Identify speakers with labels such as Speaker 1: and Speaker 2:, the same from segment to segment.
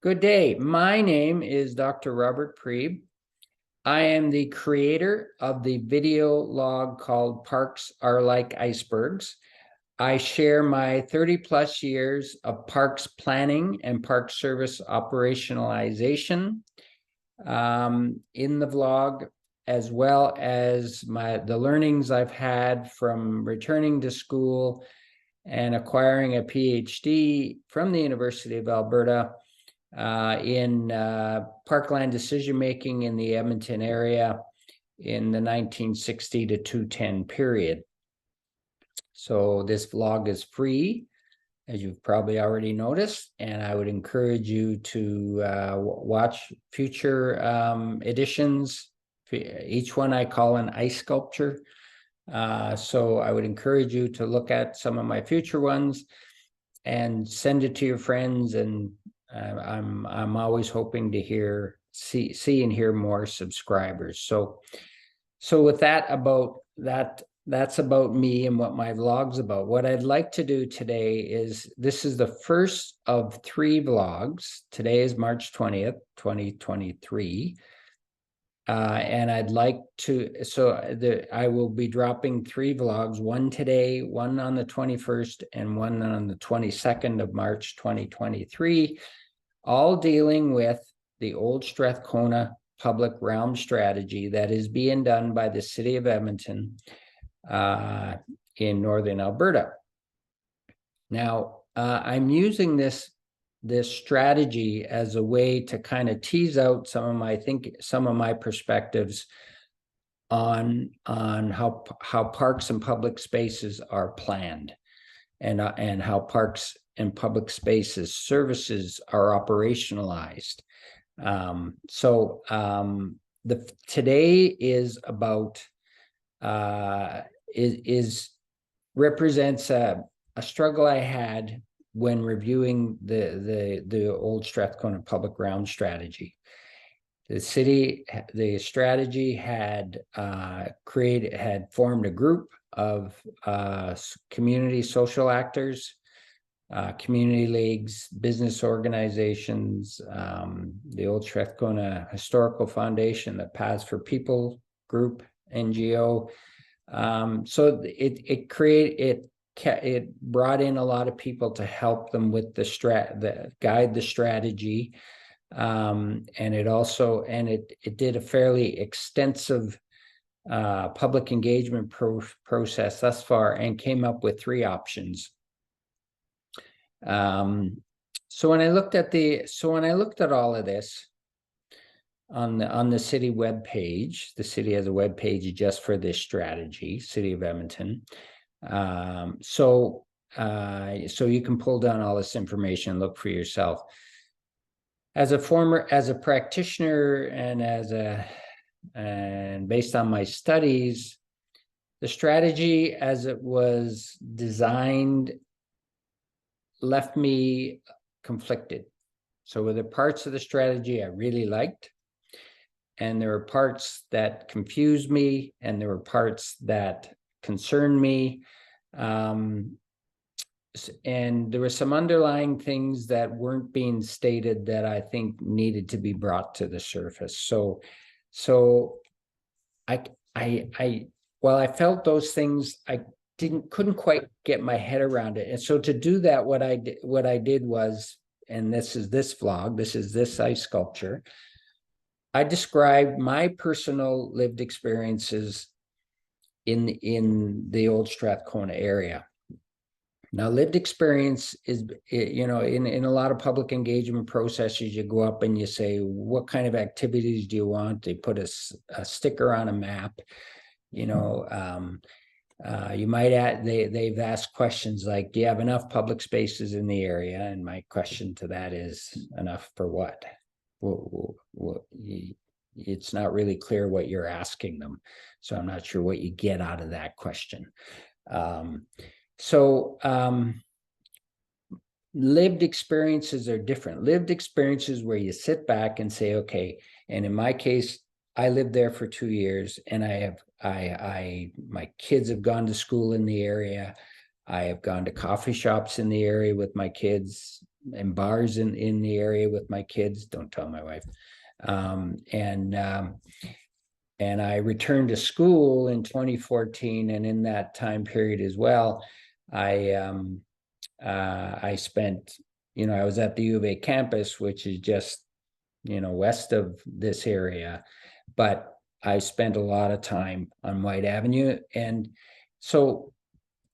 Speaker 1: Good day. My name is Dr. Robert Priebe. I am the creator of the video log called Parks Are Like Icebergs. I share my 30 plus years of parks planning and park service operationalization in the vlog, as well as the learnings I've had from returning to school and acquiring a PhD from the University of Alberta in parkland decision-making in the Edmonton area in the 1960 to 2010 period. So this vlog is free, as you've probably already noticed, and I would encourage you to watch future editions. Each one I call an ice sculpture. So I would encourage you to look at some of my future ones and send it to your friends, and I'm always hoping to see and hear more subscribers. So with that, that's about me and what my vlog's about. What I'd like to do today is, this is the first of 3 vlogs. Today is March 20th, 2023. And I'd like to, I will be dropping 3 vlogs, one today, one on the 21st, and one on the 22nd of March, 2023, all dealing with the old Strathcona public realm strategy that is being done by the city of Edmonton in northern Alberta. Now, I'm using this strategy as a way to kind of tease out some of my perspectives on how parks and public spaces are planned, and how parks and public spaces services are operationalized. Today is about represents a struggle I had when reviewing the old Strathcona public realm strategy. The strategy had formed a group of community social actors, community leagues, business organizations, the old Strathcona Historical Foundation, the Paths for People group, NGO. So it brought in a lot of people to help them with guide the strategy, and it did a fairly extensive public engagement process thus far, and came up with 3 options. So when I looked at all of this on the city webpage, the city has a webpage just for this strategy, City of Edmonton. So you can pull down all this information and look for yourself. As a practitioner, and based on my studies, the strategy as it was designed left me conflicted. So there were parts of the strategy I really liked, and there were parts that confused me, and there were parts that concerned me. And there were some underlying things that weren't being stated that I think needed to be brought to the surface. So while I felt those things, I couldn't quite get my head around it. And so to do that, what I did was, and this is this vlog, this is this ice sculpture, I described my personal lived experiences in the old Strathcona area. Now, lived experience is, in a lot of public engagement processes, you go up and you say, what kind of activities do you want? They put a sticker on a map. You might add, they've asked questions like, do you have enough public spaces in the area? And my question to that is, enough for what? It's not really clear what you're asking them. So I'm not sure what you get out of that question. Lived experiences are different. Lived experiences where you sit back and say, okay, and in my case, I lived there for 2 years, and my kids have gone to school in the area. I have gone to coffee shops in the area with my kids. in bars in the area with my kids. Don't tell my wife. And I returned to school in 2014, and in that time period as well, I spent, I was at the U of A campus, which is just, west of this area, but I spent a lot of time on White Avenue, and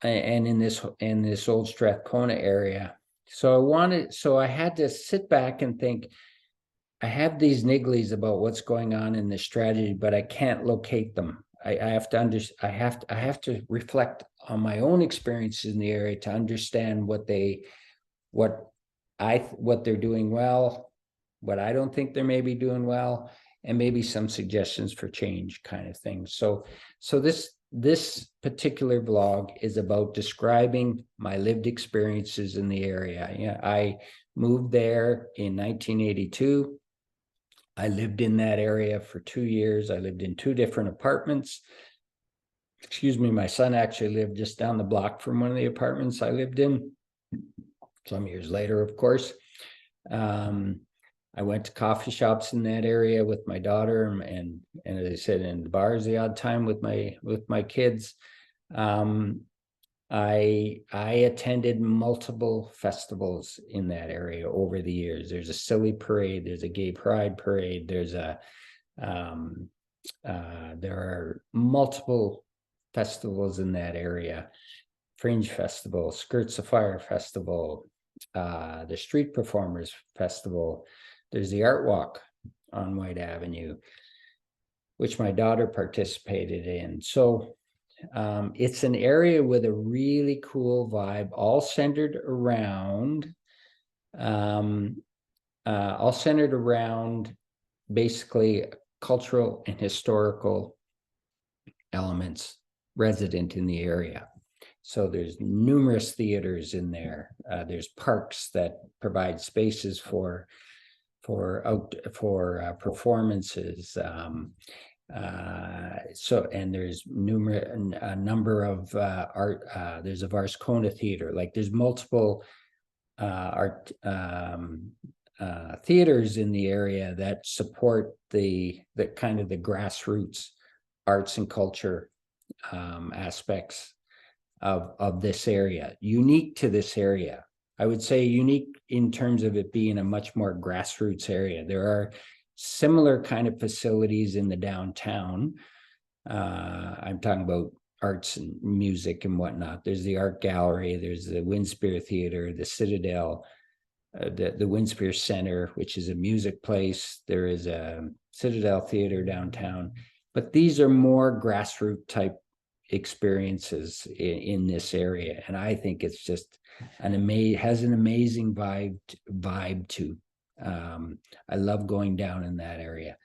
Speaker 1: in this old Strathcona area. So I had to sit back and think, I have these nigglies about what's going on in the strategy, but I can't locate them. I have to reflect on my own experiences in the area to understand what they're doing well, what I don't think they may be doing well, and maybe some suggestions for change, kind of thing. So this particular vlog is about describing my lived experiences in the area. Yeah, I moved there in 1982. I lived in that area for 2 years. I lived in 2 different apartments. Excuse me, my son actually lived just down the block from one of the apartments I lived in. Some years later, of course. I went to coffee shops in that area with my daughter, and as I said, in the bars the odd time with my kids. I attended multiple festivals in that area over the years. There's a silly parade, there's a gay pride parade, there are multiple festivals in that area. Fringe Festival, Skirts of Fire Festival, the Street Performers Festival. There's the Art Walk on White Avenue, which my daughter participated in. So it's an area with a really cool vibe, all centered around basically cultural and historical elements resident in the area. So there's numerous theaters in there. There's parks that provide spaces for performances. And there's a number of art. There's a Strathcona theater. Like there's multiple art theaters in the area that support the kind of the grassroots arts and culture aspects of this area, unique to this area. I would say unique in terms of it being a much more grassroots area. There are similar kind of facilities in the downtown. I'm talking about arts and music and whatnot. There's the art gallery, there's the Winspear Theater, the Citadel, the Winspear Center, which is a music place. There is a Citadel Theater downtown, but these are more grassroots type experiences in this area, and I think it's just has an amazing vibe to. I love going down in that area,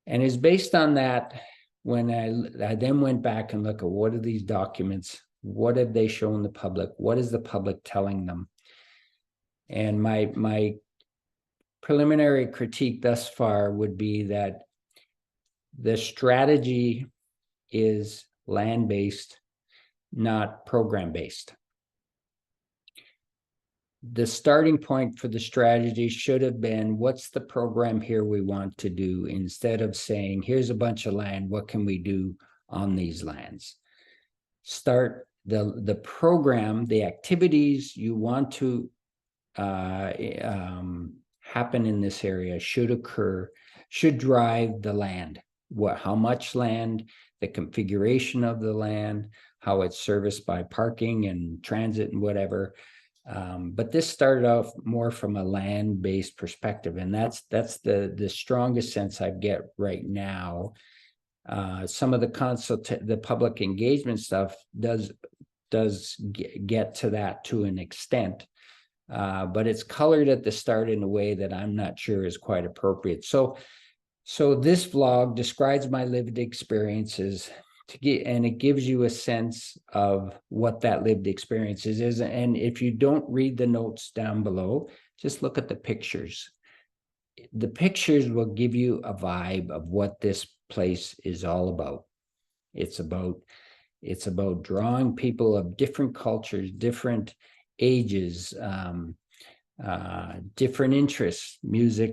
Speaker 1: and it's based on that. When I then went back and look at what are these documents, what have they shown the public, what is the public telling them, and my preliminary critique thus far would be that the strategy is land-based, not program-based. The starting point for the strategy should have been, what's the program here we want to do, instead of saying, here's a bunch of land, what can we do on these lands? Start the program, the activities you want to happen in this area should drive the land. How much land, the configuration of the land, how it's serviced by parking and transit and whatever. But this started off more from a land-based perspective, and that's the strongest sense I get right now. Some of the public engagement stuff does get to that to an extent, but it's colored at the start in a way that I'm not sure is quite appropriate. So this vlog describes my lived experiences and it gives you a sense of what that lived experience is. And if you don't read the notes down below, just look at the pictures. The pictures will give you a vibe of what this place is all about. It's about drawing people of different cultures, different ages, different interests, music,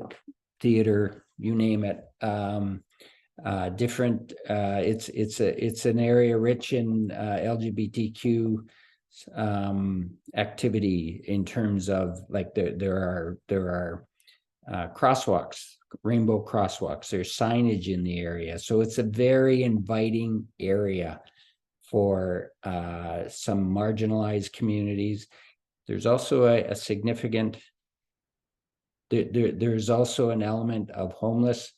Speaker 1: theater, you name it. Different. It's an area rich in LGBTQ activity in terms of like there are crosswalks, rainbow crosswalks. There's signage in the area, so it's a very inviting area for some marginalized communities. There's also a significant. There's also an element of homeless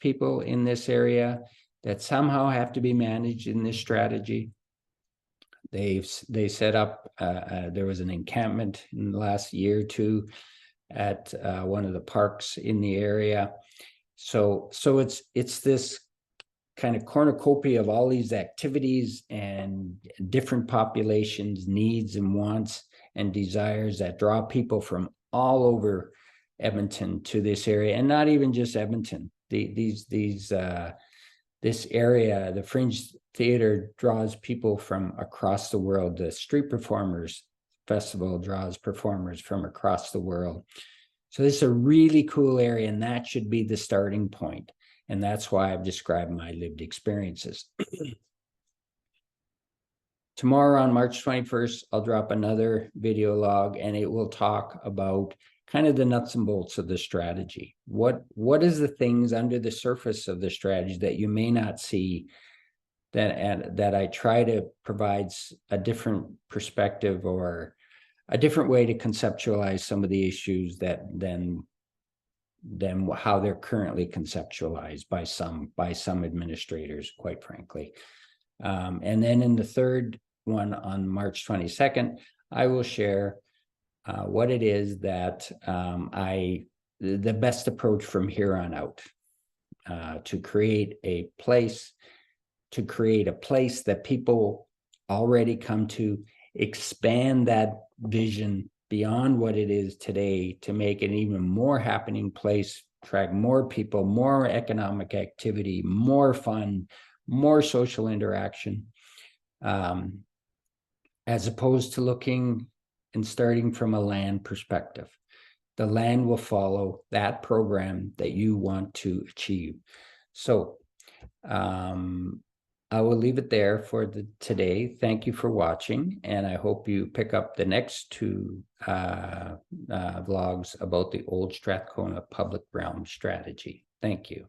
Speaker 1: people in this area that somehow have to be managed in this strategy. They set up. There was an encampment in the last year or two at one of the parks in the area. So it's this kind of cornucopia of all these activities and different populations, needs and wants and desires that draw people from all over Edmonton to this area, and not even just Edmonton. This area, the Fringe Theater, draws people from across the world. The Street Performers Festival draws performers from across the world. So this is a really cool area, and that should be the starting point. And that's why I've described my lived experiences. Tomorrow on March 21st, I'll drop another video log, and it will talk about kind of the nuts and bolts of the strategy. What is the things under the surface of the strategy that you may not see, that I try to provide a different perspective or a different way to conceptualize some of the issues than how they're currently conceptualized by some administrators, quite frankly. And then in the third one on March 22nd, I will share what it is that the best approach from here on out to create a place that people already come to, expand that vision beyond what it is today to make it an even more happening place, attract more people, more economic activity, more fun, more social interaction, as opposed to looking and starting from a land perspective. The land will follow that program that you want to achieve. So I will leave it there for today. Thank you for watching, and I hope you pick up the next two vlogs about the old Strathcona public realm strategy. Thank you.